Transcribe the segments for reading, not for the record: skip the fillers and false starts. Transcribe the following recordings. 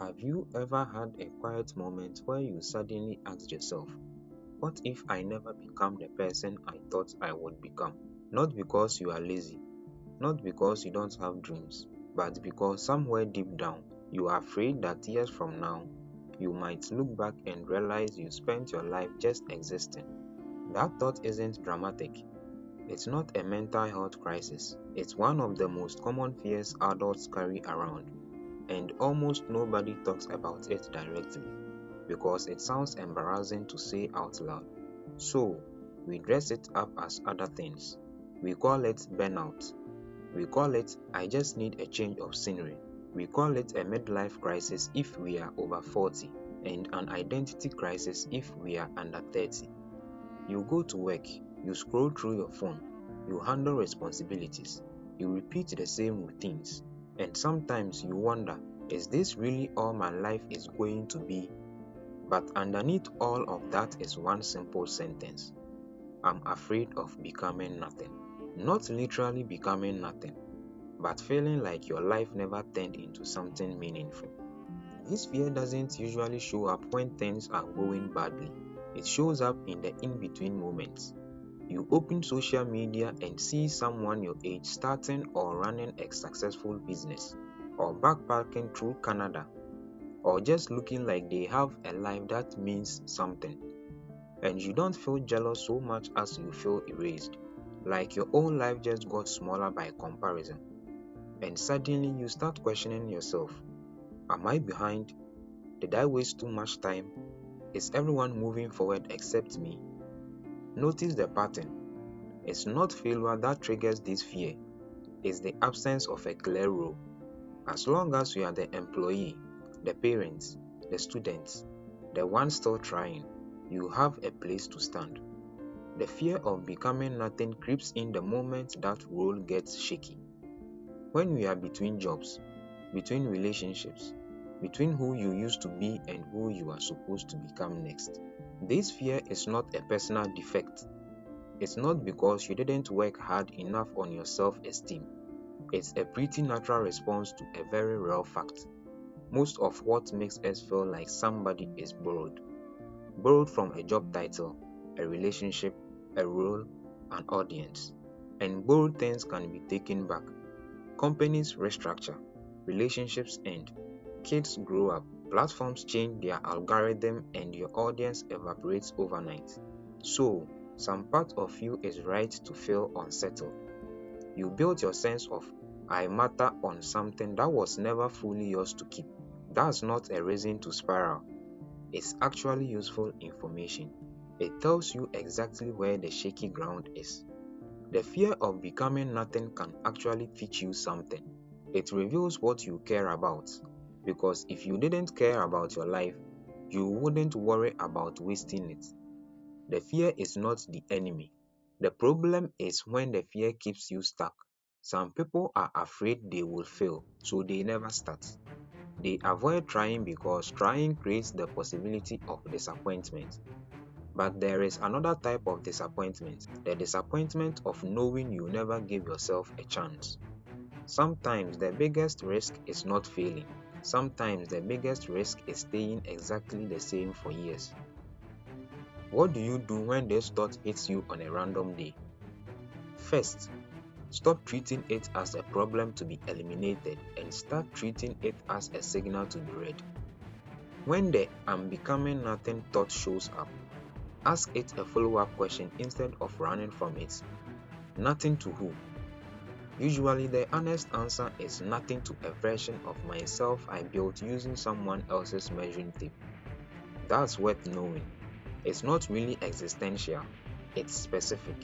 Have you ever had a quiet moment where you suddenly asked yourself, what if I never become the person I thought I would become? Not because you are lazy, not because you don't have dreams, but because somewhere deep down you are afraid that years from now you might look back and realize you spent your life just existing. That thought isn't dramatic. It's not a mental health crisis. It's one of the most common fears adults carry around, and almost nobody talks about it directly because it sounds embarrassing to say out loud. So, we dress it up as other things. We call it burnout. We call it I just need a change of scenery. We call it a midlife crisis if we are over 40 and an identity crisis if we are under 30. You go to work, you scroll through your phone, you handle responsibilities, you repeat the same routines, and sometimes you wonder, is this really all my life is going to be? But underneath all of that is one simple sentence: I'm afraid of becoming nothing. Not literally becoming nothing, but feeling like your life never turned into something meaningful. This fear doesn't usually show up when things are going badly. It shows up in the in between moments. You open social media and see someone your age starting or running a successful business, or backpacking through Canada, or just looking like they have a life that means something. And you don't feel jealous so much as you feel erased, like your own life just got smaller by comparison. And suddenly you start questioning yourself: am I behind? Did I waste too much time? Is everyone moving forward except me? Notice the pattern. It's not failure that triggers this fear, it's the absence of a clear role. As long as you are the employee, the parents, the students, the one still trying, you have a place to stand. The fear of becoming nothing creeps in the moment that role gets shaky. When we are between jobs, between relationships, between who you used to be and who you are supposed to become next. This fear is not a personal defect. It's not because you didn't work hard enough on your self-esteem. It's a pretty natural response to a very real fact. Most of what makes us feel like somebody is borrowed. Borrowed from a job title, a relationship, a role, an audience. And borrowed things can be taken back. Companies restructure, relationships end, kids grow up, platforms change their algorithm, and your audience evaporates overnight. So, some part of you is right to feel unsettled. You built your sense of I matter on something that was never fully yours to keep. That's not a reason to spiral. It's actually useful information. It tells you exactly where the shaky ground is. The fear of becoming nothing can actually teach you something. It reveals what you care about. Because if you didn't care about your life, you wouldn't worry about wasting it. The fear is not the enemy. The problem is when the fear keeps you stuck. Some people are afraid they will fail, so they never start. They avoid trying because trying creates the possibility of disappointment. But there is another type of disappointment, the disappointment of knowing you never gave yourself a chance. Sometimes the biggest risk is not failing. Sometimes the biggest risk is staying exactly the same for years. What do you do when this thought hits you on a random day? First, stop treating it as a problem to be eliminated and start treating it as a signal to be read. When the I'm becoming nothing thought shows up, ask it a follow-up question instead of running from it. Nothing to who? Usually the honest answer is nothing to a version of myself I built using someone else's measuring tape. That's worth knowing. It's not really existential, it's specific.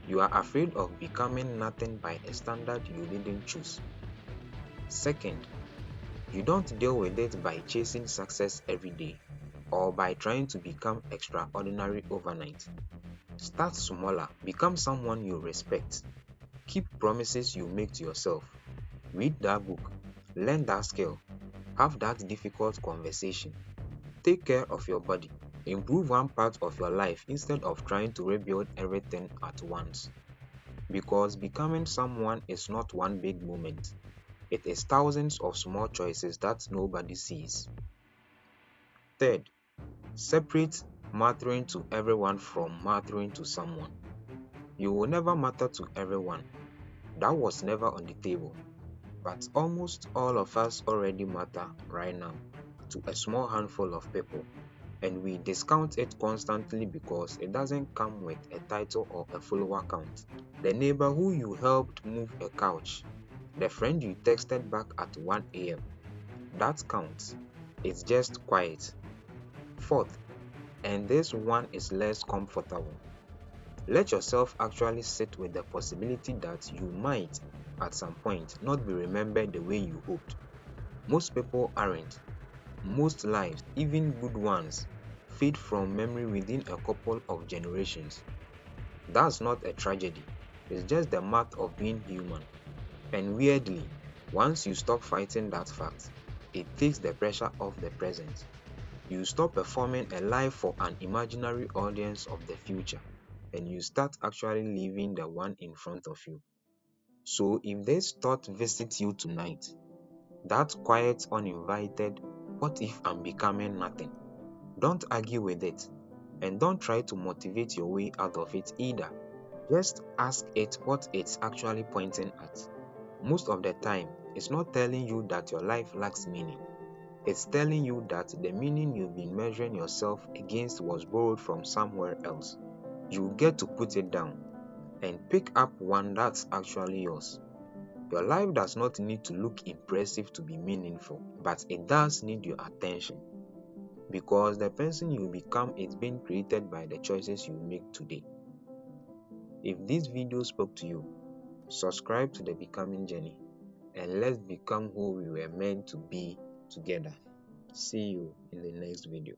You are afraid of becoming nothing by a standard you didn't choose. Second, you don't deal with it by chasing success every day or by trying to become extraordinary overnight. Start smaller, become someone you respect. Keep promises you make to yourself. Read that book, learn that skill, have that difficult conversation. Take care of your body. Improve one part of your life instead of trying to rebuild everything at once. Because becoming someone is not one big moment. It is thousands of small choices that nobody sees. Third, separate mattering to everyone from mattering to someone. You will never matter to everyone. That was never on the table. But almost all of us already matter right now to a small handful of people, and we discount it constantly because it doesn't come with a title or a follower count. The neighbor who you helped move a couch, the friend you texted back at 1 a.m., that counts. It's just quiet. Fourth, and this one is less comfortable. Let yourself actually sit with the possibility that you might, at some point, not be remembered the way you hoped. Most people aren't. Most lives, even good ones, fade from memory within a couple of generations. That's not a tragedy. It's just the math of being human. And weirdly, once you stop fighting that fact, it takes the pressure off the present. You stop performing a life for an imaginary audience of the future, and you start actually living the one in front of you. So if this thought visits you tonight, that quiet, uninvited, what if I'm becoming nothing? Don't argue with it, and don't try to motivate your way out of it either. Just ask it what it's actually pointing at. Most of the time, it's not telling you that your life lacks meaning. It's telling you that the meaning you've been measuring yourself against was borrowed from somewhere else. You get to put it down and pick up one that's actually yours. Your life does not need to look impressive to be meaningful, but it does need your attention because the person you become is being created by the choices you make today. If this video spoke to you, subscribe to the Becoming Journey and let's become who we were meant to be together. See you in the next video.